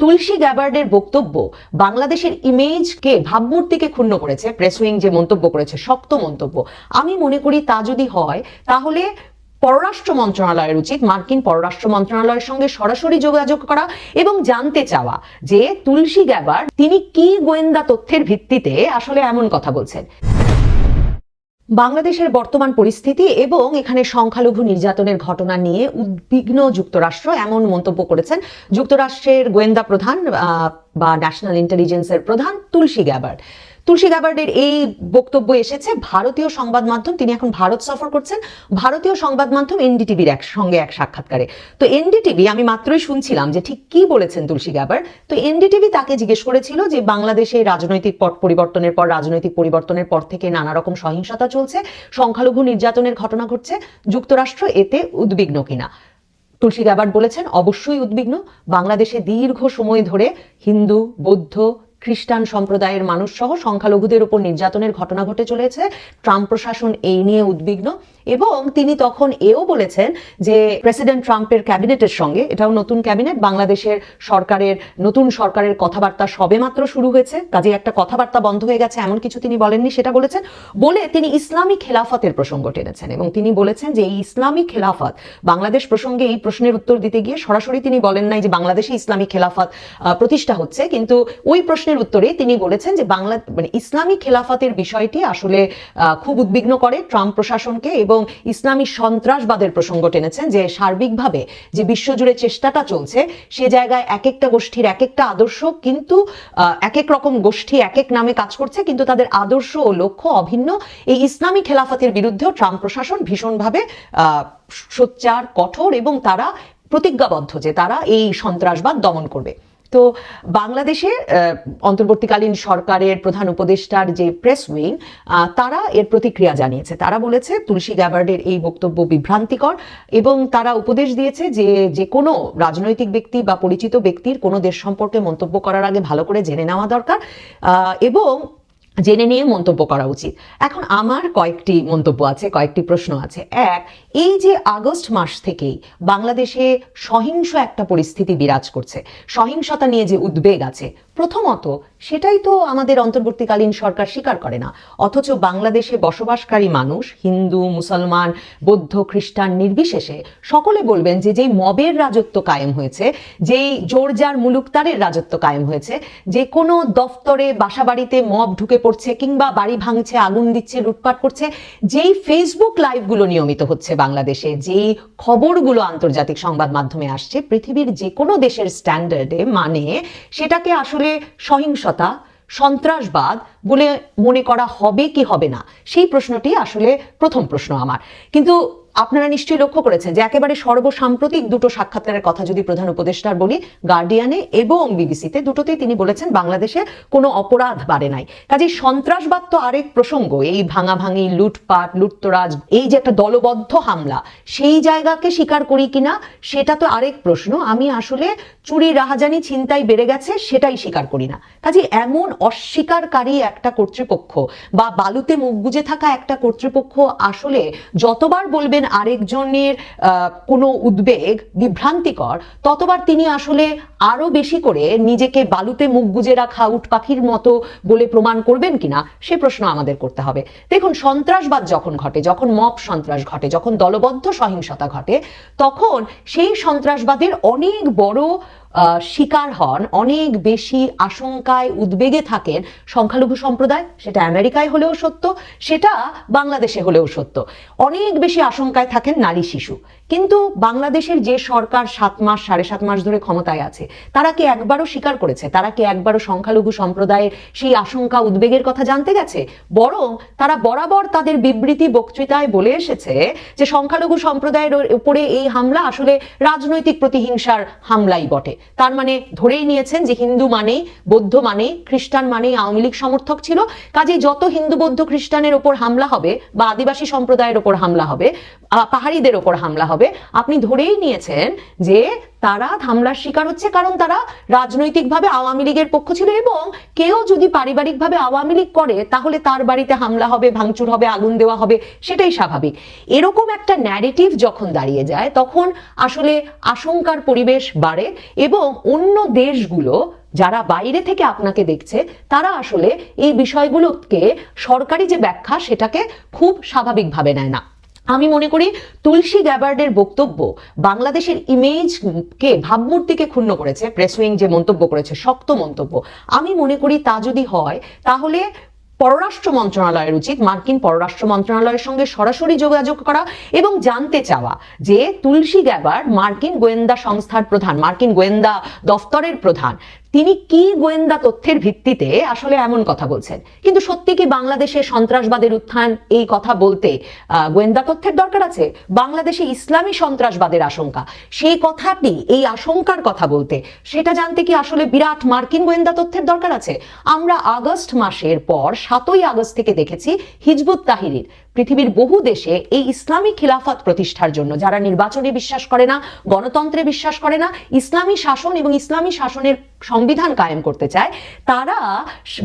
তুলসী গ্যাবার্ডের বক্তব্য বাংলাদেশের ইমেজকে ভাবমূর্তিকে ক্ষুণ্ণ করেছে। প্রেস উইং যে মন্তব্য করেছে, শক্ত মন্তব্য, আমি মনে করি তা যদি হয় তাহলে পররাষ্ট্র মন্ত্রণালয়ের উচিত মার্কিন পররাষ্ট্র মন্ত্রণালয়ের সঙ্গে সরাসরি যোগাযোগ করা এবং জানতে চাওয়া যে তুলসী গ্যাবার্ড তিনি কি গোয়েন্দা তথ্যের ভিত্তিতে আসলে এমন কথা বলছেন। বাংলাদেশের বর্তমান পরিস্থিতি এবং এখানে সংখ্যালঘু নির্যাতনের ঘটনা নিয়ে উদ্বিগ্ন যুক্তরাষ্ট্র এমন মন্তব্য করেছেন যুক্তরাষ্ট্রের গোয়েন্দা প্রধান বা ন্যাশনাল ইন্টেলিজেন্সের প্রধান তুলসী গ্যাবার্ড। তুলসী গ্যাবার্ডের এই বক্তব্য এসেছে ভারতীয় সংবাদ মাধ্যম, তিনি এখন ভারত সফর করছেন, ভারতীয় সংবাদ মাধ্যম এনডিটিভির সঙ্গে এক সাক্ষাৎকারে। তো এনডিটিভি, আমি মাত্রই শুনছিলাম যে ঠিক কি বলেছেন তুলসী গ্যাবার্ড। তো এনডিটিভি তাকে জিজ্ঞেস করেছিল যে বাংলাদেশে রাজনৈতিক পট পরিবর্তনের পর, রাজনৈতিক পরিবর্তনের পর থেকে নানা রকম সহিংসতা চলছে, সংখ্যালঘু নির্যাতনের ঘটনা ঘটছে, যুক্তরাষ্ট্র এতে উদ্বিগ্ন কিনা। তুলসী গ্যাবার্ড বলেছেন অবশ্যই উদ্বিগ্ন। বাংলাদেশে দীর্ঘ সময় ধরে হিন্দু, বৌদ্ধ, খ্রিস্টান সম্প্রদায়ের মানুষ সহ সংখ্যালঘুদের উপর নির্যাতনের ঘটনা ঘটে চলেছে। ট্রাম্প প্রশাসন এই নিয়ে উদ্বিগ্ন এবং তিনি তখন এও বলেছেন যে প্রেসিডেন্ট ট্রাম্পের ক্যাবিনেটের সঙ্গে, এটাও নতুন ক্যাবিনেট, বাংলাদেশের সরকারের নতুন সরকারের কথাবার্তা সবেমাত্র শুরু হয়েছে, কাজে একটা কথাবার্তা বন্ধ হয়ে গেছে এমন কিছু তিনি বলেননি, সেটা বলেছেন। বলে তিনি ইসলামী খেলাফতের প্রসঙ্গ টেনেছেন এবং তিনি বলেছেন যে এই ইসলামী খেলাফত বাংলাদেশ প্রসঙ্গে এই প্রশ্নের উত্তর দিতে গিয়ে সরাসরি তিনি বলেন নাই যে বাংলাদেশে ইসলামী খেলাফত প্রতিষ্ঠা হচ্ছে, কিন্তু ওই প্রশ্নের উত্তরে তিনি বলেছেন যে ইসলামী খেলাফতের বিষয়টি আসলে খুব উদ্বিগ্ন করে ট্রাম্প প্রশাসনকে এবং ইসলামী সন্ত্রাসবাদের প্রসঙ্গ টেনেছেন যে সার্বিকভাবে যে বিশ্বজুড়ে চেষ্টাটা চলছে সে জায়গায় এক একটা গোষ্ঠীর এক একটা আদর্শ, কিন্তু এক এক রকম গোষ্ঠী এক এক নামে কাজ করছে, কিন্তু তাদের আদর্শ ও লক্ষ্য অভিন্ন। এই ইসলামী খেলাফতের বিরুদ্ধেও ট্রাম্প প্রশাসন ভীষণভাবে সোচ্চার, কঠোর এবং তারা প্রতিজ্ঞাবদ্ধ যে তারা এই সন্ত্রাসবাদ দমন করবে। তো বাংলাদেশে অন্তর্বর্তীকালীন সরকারের প্রধান উপদেষ্টার যে প্রেস উইং, তারা এর প্রতিক্রিয়া জানিয়েছে। তারা বলেছে তুলসী গ্যাবার্ডের এই বক্তব্য বিভ্রান্তিকর এবং তারা উপদেশ দিয়েছে যে যে কোনো রাজনৈতিক ব্যক্তি বা পরিচিত ব্যক্তির কোনো দেশ সম্পর্কে মন্তব্য করার আগে ভালো করে জেনে নেওয়া দরকার এবং জেনে নিয়ে মন্তব্য করা উচিত। এখন আমার কয়েকটি মন্তব্য আছে, কয়েকটি প্রশ্ন আছে। এক, এই যে আগস্ট মাস থেকেই বাংলাদেশে সহিংস একটা পরিস্থিতি বিরাজ করছে, সহিংসতা নিয়ে যে উদ্বেগ আছে, প্রথমত সেটাই তো আমাদের অন্তর্বর্তীকালীন সরকার স্বীকার করে না, অথচ বাংলাদেশে বসবাসকারী মানুষ হিন্দু, মুসলমান, বৌদ্ধ, খ্রিস্টান নির্বিশেষে সকলে বলবেন যে যেই মবের রাজত্ব কায়েম হয়েছে, যেই জোরজার মুলুকতারের রাজত্ব কায়েম হয়েছে, যে কোনো দফতরে বাসাবাড়িতে মব ঢুকে পড়ছে কিংবা বাড়ি ভাঙছে, আগুন দিচ্ছে, লুটপাট করছে, যেই ফেসবুক লাইভগুলো নিয়মিত হচ্ছে বাংলাদেশে, যেই খবরগুলো আন্তর্জাতিক সংবাদ মাধ্যমে আসছে, পৃথিবীর যে কোনো দেশের স্ট্যান্ডার্ডে মানে সেটাকে আসলে সহিংসতা, সন্ত্রাসবাদ বলে মনে করা হবে কি হবে না, সেই প্রশ্নটি আসলে প্রথম প্রশ্ন আমার। কিন্তু আপনারা নিশ্চয়ই লক্ষ্য করেছেন যে একেবারে সর্বসাম্প্রতিক দুটো সাক্ষাৎকারের কথা যদি প্রধান উপদেষ্টার বলি, গার্ডিয়ানে এবং বিবিসিতে, দুটোতেই তিনি বলেছেন বাংলাদেশে কোনো অপরাধ বাড়ে নাই। কাজেই সন্ত্রাসবাদ তো আরেক প্রসঙ্গ, এই ভাঙাভাঙি, লুটপাট, লুটতরাজ, এই যে একটা দলবদ্ধ হামলা, সেই জায়গাকে স্বীকার করি কিনা সেটা তো আরেক প্রশ্ন। আমি আসলে চুরি, রাহাজানি, ছিনতাই বেড়ে গেছে সেটাই স্বীকার করি না। কাজেই এমন অস্বীকারী একটা কর্তৃপক্ষ বা বালুতে মুখ গুজে থাকা একটা কর্তৃপক্ষ আসলে যতবার বলবেন আরেকজনের কোনো উদ্বেগ বিভ্রান্তিকর, ততবার তিনি আসলে আরো বেশি করে নিজেকে বালুতে মুখ গুজে রাখা উট পাখির মতো বলে প্রমাণ করবেন কিনা সে প্রশ্ন আমাদের করতে হবে। দেখুন, সন্ত্রাসবাদ যখন ঘটে, যখন মব সন্ত্রাস ঘটে, যখন দলবদ্ধ সহিংসতা ঘটে, তখন সেই সন্ত্রাসবাদের অনেক বড় শিকার হন, অনেক বেশি আশঙ্কায় উদ্বেগে থাকেন সংখ্যালঘু সম্প্রদায়। সেটা আমেরিকায় হলেও সত্য, সেটা বাংলাদেশে হলেও সত্য। অনেক বেশি আশঙ্কায় থাকেন নারী, শিশু। কিন্তু বাংলাদেশের যে সরকার 7 মাস 7.5 মাস ধরে ক্ষমতায় আছে, তারা কি একবারও স্বীকার করেছে, তারা কি একবারও সংখ্যালঘু সম্প্রদায়ের সেই আশঙ্কা, উদ্বেগের কথা জানতে গেছে? বরং তারা বরাবর তাদের বিবৃতি, বক্তৃতায় বলে এসেছে যে সংখ্যালঘু সম্প্রদায়ের উপরে এই হামলা আসলে রাজনৈতিক প্রতিহিংসার হামলাই বটে। তার মানে ধরেই নিয়েছেন যে হিন্দু মানেই, বৌদ্ধ মানেই, খ্রিস্টান মানেই আওয়ামী লীগ সমর্থক ছিল। কাজেই যত হিন্দু, বৌদ্ধ, খ্রিস্টানের ওপর হামলা হবে বা আদিবাসী সম্প্রদায়ের ওপর হামলা হবে, পাহাড়িদের ওপর হামলা হবে, হবে, আপনি ধরেই নিয়েছেন যে তারা হামলার শিকার হচ্ছে কারণ তারা রাজনৈতিকভাবে আওয়ামী লীগের পক্ষ ছিল, এবং কেউ যদি পারিবারিকভাবে আওয়ামী লীগ করে তাহলে তার বাড়িতে হামলা হবে, ভাঙচুর হবে, আগুন দেওয়া হবে, সেটাই স্বাভাবিক। এরকম একটা ন্যারেটিভ যখন দাঁড়িয়ে যায় তখন আসলে আশঙ্কার পরিবেশ বাড়ে, এবং অন্য দেশগুলো যারা বাইরে থেকে আপনাকে দেখছে তারা আসলে এই বিষয়গুলোকে সরকারি যে ব্যাখ্যা সেটাকে খুব স্বাভাবিকভাবে নেয় না। আমি মনে করি তুলসী গ্যাবার্ডের বক্তব্য বাংলাদেশের ইমেজকে, ভাবমূর্তিকে ক্ষুণ্ণ করেছে। প্রেস উইং যে মন্তব্য করেছে, শক্ত মন্তব্য, আমি মনে করি তা যদি হয় তাহলে পররাষ্ট্র মন্ত্রণালয়ের উচিত মার্কিন পররাষ্ট্র মন্ত্রণালয়ের সঙ্গে সরাসরি যোগাযোগ করা এবং জানতে চাওয়া যে তুলসী গ্যাবার্ড মার্কিন গোয়েন্দা সংস্থার প্রধান, মার্কিন গোয়েন্দা দফতরের প্রধান, তিনি কি গোয়েন্দা তথ্যের ভিত্তিতে আসলে এমন কথা বলছেন। কিন্তু সত্যি কি বাংলাদেশে সন্ত্রাসবাদের উত্থান এই কথা বলতে গোয়েন্দা তথ্যের দরকার আছে? বাংলাদেশে ইসলামী সন্ত্রাসবাদের আশঙ্কা, সেই কথাটি, এই আশঙ্কার কথা বলতে, সেটা জানতে কি আসলে বিরাট মার্কিন গোয়েন্দা তথ্যের দরকার আছে? আমরা আগস্ট মাসের পর 7ই আগস্ট থেকে দেখেছি হিজবুত তাহরির পৃথিবীর বহু দেশে এই ইসলামী খিলাফত প্রতিষ্ঠার জন্য, যারা নির্বাচনে বিশ্বাস করে না, গণতন্ত্রে বিশ্বাস করে না, ইসলামী শাসন এবং ইসলামী শাসনের সংবিধান কায়েম করতে চায়, তারা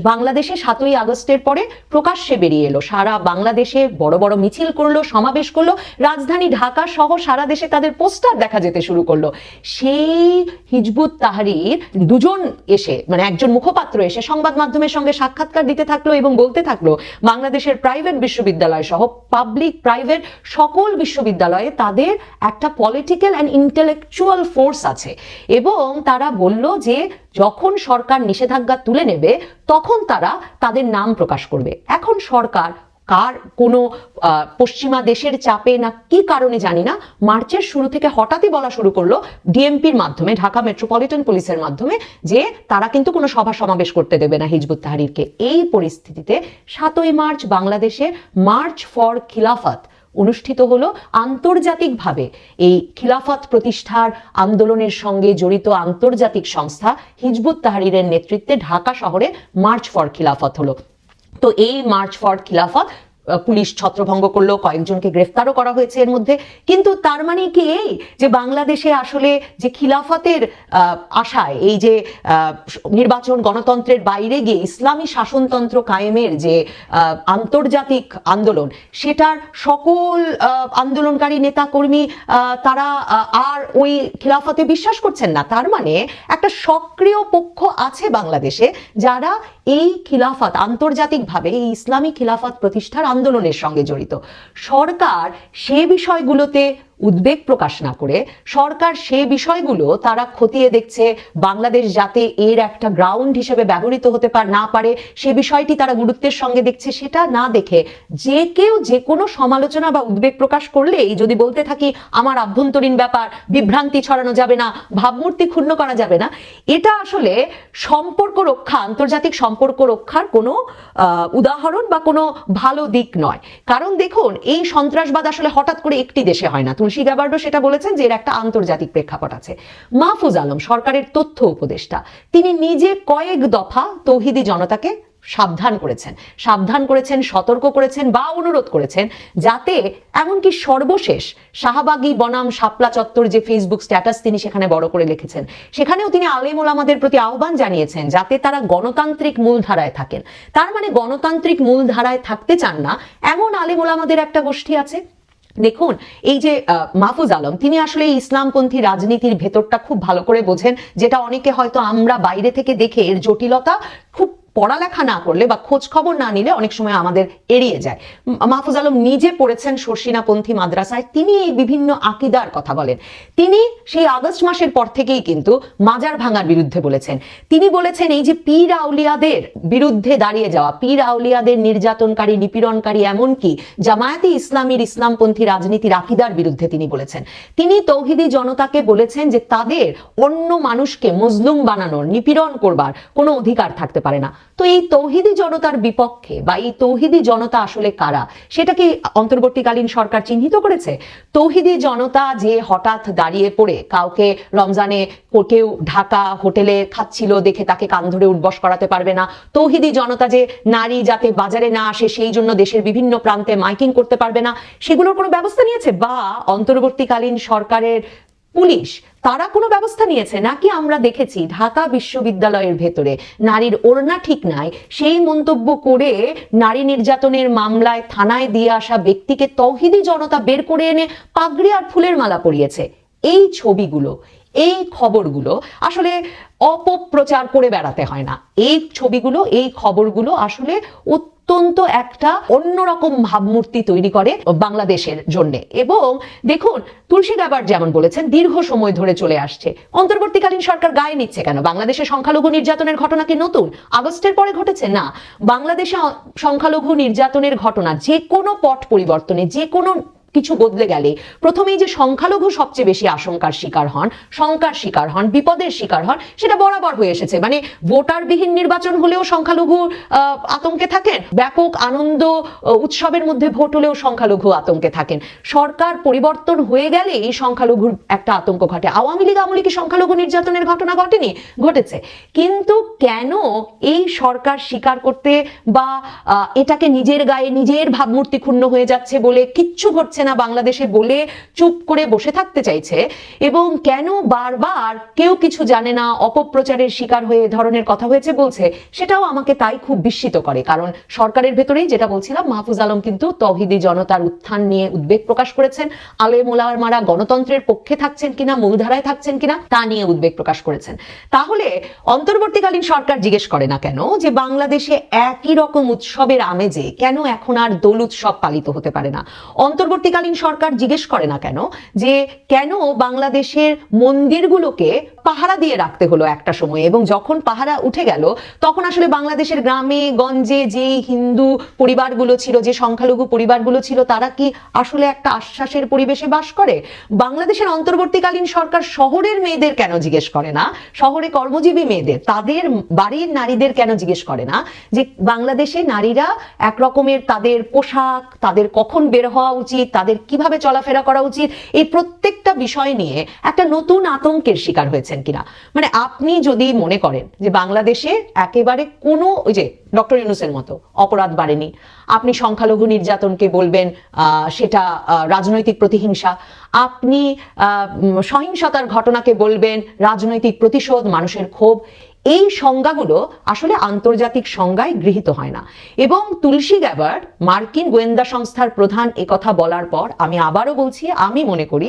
বাংলাদেশে 7ই আগস্টের পরে প্রকাশ্যে বেরিয়ে এলো, সারা বাংলাদেশে বড় বড় মিছিল করলো, সমাবেশ করলো, রাজধানী ঢাকা সহ সারা দেশে তাদের পোস্টার দেখা যেতে শুরু করলো। সেই হিজবুত তাহরির দুজন এসে, মানে একজন মুখপাত্র এসে সংবাদ মাধ্যমের সঙ্গে সাক্ষাৎকার দিতে থাকলো এবং বলতে থাকলো বাংলাদেশের প্রাইভেট বিশ্ববিদ্যালয় সহ পাবলিক প্রাইভেট সকল বিশ্ববিদ্যালয়ে তাদের একটা পলিটিক্যাল অ্যান্ড ইন্টেলেকচুয়াল ফোর্স আছে, এবং তারা বলল যে যখন সরকার নিষেধাজ্ঞা তুলে নেবে তখন তারা তাদের নাম প্রকাশ করবে। এখন সরকার কার কোনো পশ্চিমা দেশের চাপে না কি কারণে জানি না মার্চের শুরু থেকে হঠাৎই বলা শুরু করলো ডিএমপির মাধ্যমে, ঢাকা মেট্রোপলিটন পুলিশের মাধ্যমে, যে তারা কিন্তু কোনো সভা সমাবেশ করতে দেবে না হিজবুত তাহরিরকে। এই পরিস্থিতিতে 7ই মার্চ বাংলাদেশে মার্চ ফর খিলাফত অনুষ্ঠিত হলো। আন্তর্জাতিকভাবে এই খিলাফত প্রতিষ্ঠার আন্দোলনের সঙ্গে জড়িত আন্তর্জাতিক সংস্থা হিজবুত তাহরিরের নেতৃত্বে ঢাকা শহরে মার্চ ফর খিলাফত হলো। তো এই মার্চ ফর খিলাফত পুলিশ ছত্রভঙ্গ করলো, কয়েকজনকে গ্রেফতারও করা হয়েছে এর মধ্যে। কিন্তু তার মানে কি এই যে বাংলাদেশে আসলে যে খিলাফতের আশায়, এই যে নির্বাচন গণতন্ত্রের বাইরে গিয়ে ইসলামী শাসনতন্ত্র কায়েমের যে আন্তর্জাতিক আন্দোলন, সেটার সকল আন্দোলনকারী নেতা কর্মী তারা আর ওই খিলাফতে বিশ্বাস করছেন না? তার মানে একটা সক্রিয় পক্ষ আছে বাংলাদেশে যারা এই খিলাফত, আন্তর্জাতিকভাবে এই ইসলামী খিলাফত প্রতিষ্ঠার আন্দোলনের সঙ্গে জড়িত। সরকার সে বিষয়গুলোতে উদ্বেগ প্রকাশ না করে, সরকার সে বিষয়গুলো তারা খতিয়ে দেখছে, বাংলাদেশ যাতে এর একটা গ্রাউন্ড হিসেবে ব্যবহৃত হতে না পারে সে বিষয়টি তারা গুরুত্বের সঙ্গে দেখছে, সেটা না দেখে যে কেউ যে কোনো সমালোচনা বা উদ্বেগ প্রকাশ করলেই যদি বলতে থাকি আমার আভ্যন্তরীণ ব্যাপার, বিভ্রান্তি ছড়ানো যাবে না, ভাবমূর্তি ক্ষুণ্ণ করা যাবে না, এটা আসলে সম্পর্ক রক্ষা, আন্তর্জাতিক সম্পর্ক রক্ষার কোনো উদাহরণ বা কোনো ভালো দিক নয়। কারণ দেখুন, এই সন্ত্রাসবাদ আসলে হঠাৎ করে একটি দেশে হয় না। তুলসী গ্যাবার্ডও সেটা বলেছেন যে এর একটা আন্তর্জাতিক প্রেক্ষাপট আছে। মাহফুজ আলম সরকারের তথ্য উপদেষ্টা, তিনি নিজে কয়েক দফা তৌহিদি জনতাকে সাবধান করেছেন, সতর্ক করেছেন বা অনুরোধ করেছেন যাতে, এমনকি সর্বশেষ শাহবাগী বনাম শাপলা চত্বর যে ফেসবুক স্ট্যাটাস তিনি সেখানে বড় করে লিখেছেন, সেখানেও তিনি আলেম ওলামাদের প্রতি আহ্বান জানিয়েছেন যাতে তারা গণতান্ত্রিক মূলধারায় থাকেন। তার মানে গণতান্ত্রিক মূলধারায় থাকতে চান না এমন আলেম ওলামাদের একটা গোষ্ঠী আছে। দেখুন, এই যে মাহফুজ আলম, তিনি আসলে ইসলামপন্থী রাজনীতির ভেতরটা খুব ভালো করে বোঝেন, যেটা অনেকে হয়তো আমরা বাইরে থেকে দেখে এর জটিলতা খুব পড়ালেখা না করলে বা খোঁজ খবর না নিলে অনেক সময় আমাদের এড়িয়ে যায়। মাহফুজ আলম নিজে পড়েছেন শর্ষিনাপন্থী মাদ্রাসায়, তিনি এই বিভিন্ন আকিদার কথা বলেন। তিনি সেই আগস্ট মাসের পর থেকেই কিন্তু মাজার ভাঙার বিরুদ্ধে বলেছেন। তিনি বলেছেন এই যে পীর আউলিয়াদের বিরুদ্ধে দাঁড়িয়ে যাওয়া, পীর আউলিয়াদের নির্যাতনকারী, নিপীড়নকারী, এমনকি জামায়াতে ইসলামীর ইসলামপন্থী রাজনীতির আকিদার বিরুদ্ধে তিনি বলেছেন। তিনি তৌহিদি জনতাকে বলেছেন যে তাদের অন্য মানুষকে মজলুম বানানোর, নিপীড়ন করবার কোনো অধিকার থাকতে পারে না। তো এই তৌহিদি জনতার বিপক্ষে বা এই তৌহিদি জনতা আসলে কারা, সেটা কি অন্তর্বর্তীকালীন সরকার চিহ্নিত করেছে? তৌহিদি জনতা যে হঠাৎ দাঁড়িয়ে পড়ে কাউকে রমজানে কেউ ঢাকা হোটেলে খাচ্ছিল দেখে তাকে কান ধরে উঠবস করাতে পারবে না, তৌহিদি জনতা যে নারী যাতে বাজারে না আসে সেই জন্য দেশের বিভিন্ন প্রান্তে মাইকিং করতে পারবে না, সেগুলোর কোনো ব্যবস্থা নিয়েছে? বা অন্তর্বর্তীকালীন সরকারের পুলিশ তারা কোনো ব্যবস্থা নিয়েছে? নাকি আমরা দেখেছি ঢাকা বিশ্ববিদ্যালয়ের ভেতরে নারীর ওড়না ঠিক নাই সেই মন্তব্য করে নারী নির্যাতনের মামলায় থানায় দিয়ে আসা ব্যক্তিকে তৌহিদি জনতা বের করে এনে পাগড়ি আর ফুলের মালা পরিয়েছে। এই ছবিগুলো, এই খবরগুলো আসলে অপপ্রচার করে বেড়াতে হয় না। এই ছবিগুলো, এই খবরগুলো আসলে অত্যন্ত একটা অন্যরকম ভাবমূর্তি তৈরি করে বাংলাদেশের জন্য। এবং দেখুন, তুলসী গাবার্ড যেমন বলেছেন দীর্ঘ সময় ধরে চলে আসছে, অন্তর্বর্তীকালীন সরকার গায়ে নিচ্ছে কেন? বাংলাদেশে সংখ্যালঘু নির্যাতনের ঘটনা কি নতুন? আগস্টের পরে ঘটেছে? না। বাংলাদেশে সংখ্যালঘু নির্যাতনের ঘটনা যে কোনো পট পরিবর্তনে, যে কোনো কিছু বদলে গেলে প্রথমেই যে সংখ্যালঘু সবচেয়ে বেশি আশঙ্কার শিকার হন, শঙ্কার শিকার হন, বিপদের শিকার হন, সেটা বরাবর হয়ে এসেছে। মানে ভোটারবিহীন নির্বাচন হলেও সংখ্যালঘু আতঙ্কে থাকেন, ব্যাপক আনন্দ উৎসবের মধ্যে ভোট হলেও সংখ্যালঘু আতঙ্কে থাকেন। সরকার পরিবর্তন হয়ে গেলে এই সংখ্যালঘুর একটা আতঙ্ক ঘটে। আওয়ামী লীগ আমলে কি সংখ্যালঘু নির্যাতনের ঘটনা ঘটেনি? ঘটেছে। কিন্তু কেন এই সরকার স্বীকার করতে বা এটাকে নিজের গায়ে নিজের ভাবমূর্তি ক্ষুণ্ণ হয়ে যাচ্ছে বলে কিচ্ছু ঘটছে না বাংলাদেশে বলে চুপ করে বসে থাকতে চাইছে? এবং কেন বারবার কেউ কিছু জানে না, অপপ্রচারের শিকার হয়ে ধরনের কথা হয়েছে বলছে, সেটাও আমাকে তাই খুব বিস্মিত করে। কারণ সরকারের ভেতরেই, যেটা বলছিলাম, মাহফুজ আলম কিন্তু তৌহিদি জনতার উত্থান নিয়ে উদ্বেগ প্রকাশ করেছেন। আলেম ওলামারা গণতন্ত্রের পক্ষে থাকছেন কিনা, মূলধারায় থাকছেন কিনা, তা নিয়ে উদ্বেগ প্রকাশ করেছেন। তাহলে অন্তর্বর্তীকালীন সরকার জিজ্ঞেস করে না কেন যে বাংলাদেশে একই রকম উৎসবের আমেজে কেন এখন আর দোল উৎসব পালিত হতে পারে না? অন্তর্বর্তীকালীন সরকার জিজ্ঞেস করে না কেন যে কেন বাংলাদেশের মন্দিরগুলোকে পাহারা দিয়ে রাখতে হলো একটা সময়, এবং যখন পাহারা উঠে গেল তখন আসলে বাংলাদেশের গ্রামে গঞ্জে যে হিন্দু পরিবারগুলো ছিল, যে সংখ্যালঘু পরিবারগুলো ছিল, তারা কি আসলে একটা আশ্বাসের পরিবেশে বাস করে? বাংলাদেশের অন্তর্বর্তীকালীন সরকার শহরের মেয়েদের কেন জিজ্ঞেস করে না, শহরে কর্মজীবী মেয়েদের, তাদের বাড়ির নারীদের কেন জিজ্ঞেস করে না যে বাংলাদেশে নারীরা একরকমের তাদের পোশাক, তাদের কখন বের হওয়া উচিত, তাদের কিভাবে চলাফেরা করা উচিত, এই প্রত্যেকটা বিষয় নিয়ে একটা নতুন আতঙ্কের শিকার হয়েছেন কিনা? মানে আপনি যদি মনে করেন যে বাংলাদেশে একেবারে কোনো, ওই যে ডক্টর ইউনূসের মতো অপরাধ বাড়েনি, আপনি সংখ্যালঘু নির্যাতনকে বলবেন সেটা রাজনৈতিক প্রতিহিংসা, আপনি সহিংসতার ঘটনাকে বলবেন রাজনৈতিক প্রতিশোধ, মানুষের ক্ষোভ, এই সংজ্ঞাগুলো আসলে আন্তর্জাতিক সংজ্ঞায় গৃহীত হয় না। এবং তুলসী গ্যাবার্ড মার্কিন গোয়েন্দা সংস্থার প্রধান একথা বলার পর আমি আবারও বলছি, আমি মনে করি,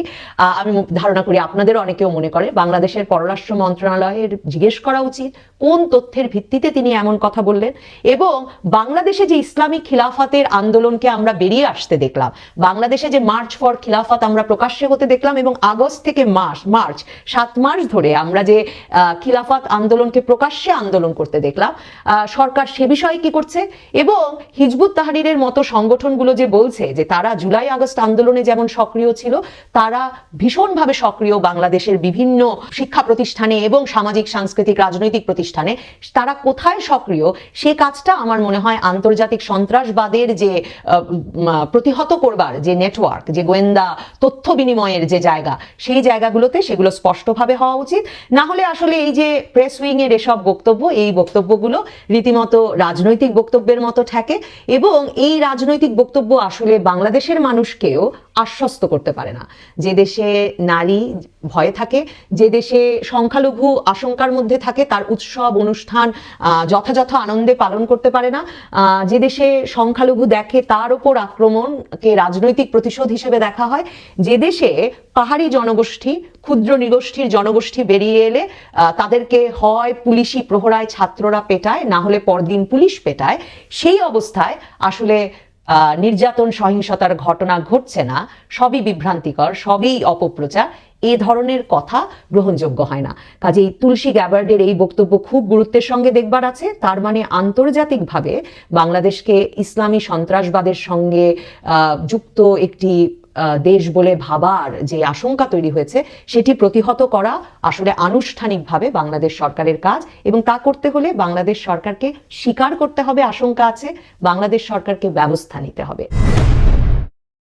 আমি ধারণা করি আপনাদের অনেকেও মনে করে, বাংলাদেশের পররাষ্ট্র মন্ত্রণালয়ের জিজ্ঞেস করা উচিত কোন তথ্যের ভিত্তিতে তিনি এমন কথা বললেন। এবং বাংলাদেশে যে ইসলামী খিলাফতের আন্দোলনকে আমরা বেরিয়ে আসতে দেখলাম, বাংলাদেশে যে মার্চ ফর খিলাফত আমরা প্রকাশ্যে হতে দেখলাম, এবং আগস্ট থেকে মার্চ 7 মাস ধরে আমরা যে খিলাফত আন্দোলনকে প্রকাশ্যে আন্দোলন করতে দেখলাম, সরকার সে বিষয়ে কি করছে? এবং হিজবুত তাহরিরের মতো সংগঠনগুলো যে বলছে যে তারা জুলাই আগস্ট আন্দোলনে যেমন সক্রিয় ছিল, তারা ভীষণভাবে সক্রিয় বাংলাদেশের বিভিন্ন শিক্ষা প্রতিষ্ঠানে এবং সামাজিক সাংস্কৃতিক রাজনৈতিক প্রতিষ্ঠানে, তারা কোথায় সক্রিয় সে কাজটা আমার মনে হয় আন্তর্জাতিক সন্ত্রাসবাদের যে প্রতিহত করবার যে নেটওয়ার্ক, যে গোয়েন্দা তথ্য বিনিময়ের যে জায়গা, সেই জায়গাগুলোতে সেগুলো স্পষ্টভাবে হওয়া উচিত। না হলে আসলে এই যে প্রেস উইং এর এসব বক্তব্য, এই বক্তব্যগুলো রীতিমতো রাজনৈতিক বক্তব্যের মতো ঠেকে, এবং এই রাজনৈতিক বক্তব্য আসলে বাংলাদেশের মানুষকেও আশ্বস্ত করতে পারে না। যে দেশে নারী ভয়ে থাকে, যে দেশে সংখ্যালঘু আশঙ্কার মধ্যে থাকে, তার উৎসব অনুষ্ঠান যথাযথ আনন্দে পালন করতে পারে না, যে দেশে সংখ্যালঘু দেখে তার উপর আক্রমণকে রাজনৈতিক প্রতিশোধ হিসেবে দেখা হয়, যে দেশে পাহাড়ি জনগোষ্ঠী, ক্ষুদ্র নিগোষ্ঠীর জনগোষ্ঠী বেরিয়ে এলে তাদেরকে হয় পুলিশি প্রহরায় ছাত্ররা পেটায়, না হলে পরদিন পুলিশ পেটায়, সেই অবস্থায় আসলে নির্যাতন সহিংসতার ঘটনা ঘটছে না, সবই বিভ্রান্তিকর, সবই অপপ্রচার, এই ধরনের কথা গ্রহণযোগ্য হয় না। কাজেই তুলসী গ্যাবার্ডের এই বক্তব্য খুব গুরুত্বের সঙ্গে দেখবার আছে। তার মানে আন্তর্জাতিকভাবে বাংলাদেশকে ইসলামী সন্ত্রাসবাদের সঙ্গে যুক্ত একটি দেশ বলে ভাবার যে আশঙ্কা তৈরি হয়েছে সেটি প্রতিহত করা আসলে আনুষ্ঠানিকভাবে বাংলাদেশ সরকারের কাজ, এবং তা করতে হলে বাংলাদেশ সরকারকে স্বীকার করতে হবে আশঙ্কা আছে, বাংলাদেশ সরকারকে ব্যবস্থা নিতে হবে।